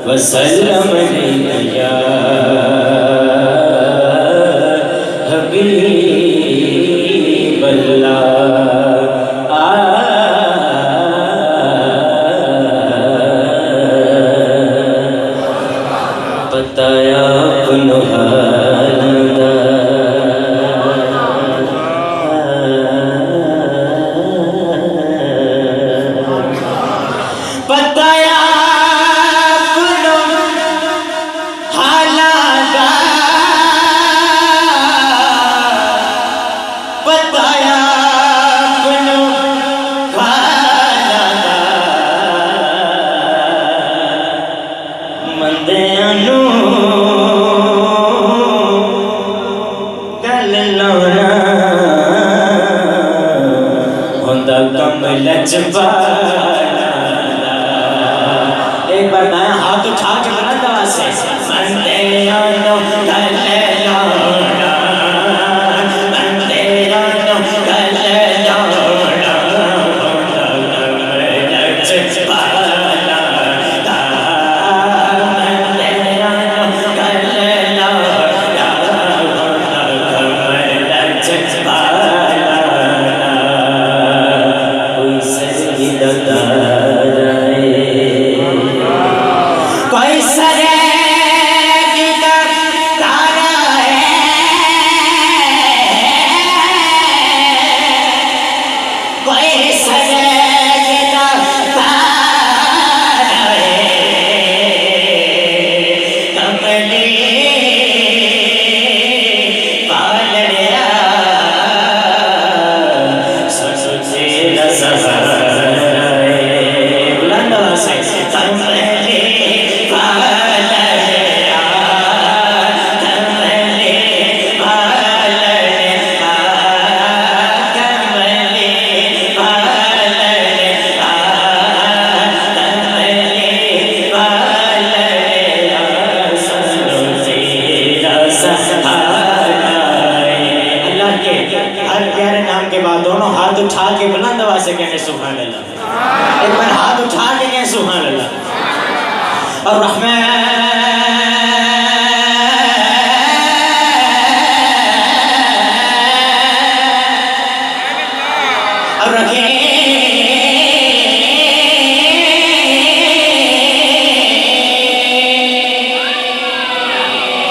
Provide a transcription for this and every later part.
वसल्लम अलैका हबीबल्लाह। बताया अपनो हालदा बताया अपनो हालदा बताया अपनो हालदा मंदियां नू गल लाना होंदा कम लजपाना। एक बार मैं हाथ उठा के बुलंद आवाज से मंदियां नू गल लाना मंदियां नू गल लाना होंदा कम लजपाना। कोई सरेगी का तारा है, कोई सरेगी का तारा है, कमली पालड़िया ससुरे रसहारा है। बुलंद आवाज से कमली अल्लाह के हर प्यारे नाम के बाद दोनों हाथ उठा के बुलंद आवाज से कहने सुभान अल्लाह। एक बार हाथ उठा के कहें सुभान अल्लाह। और रहमान और रखिए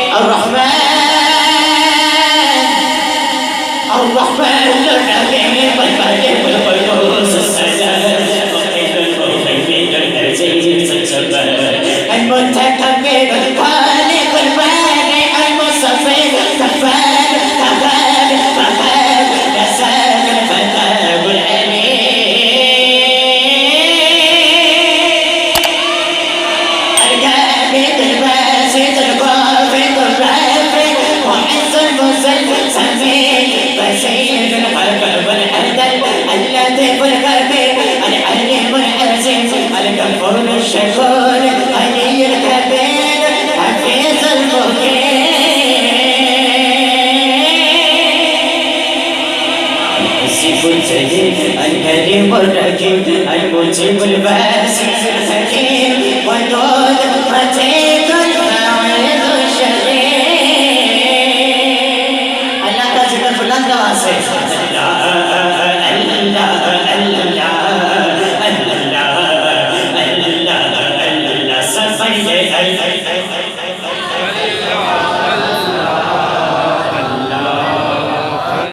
और रहमान अल्लाह का जिक्र बुलंद आवाज से सब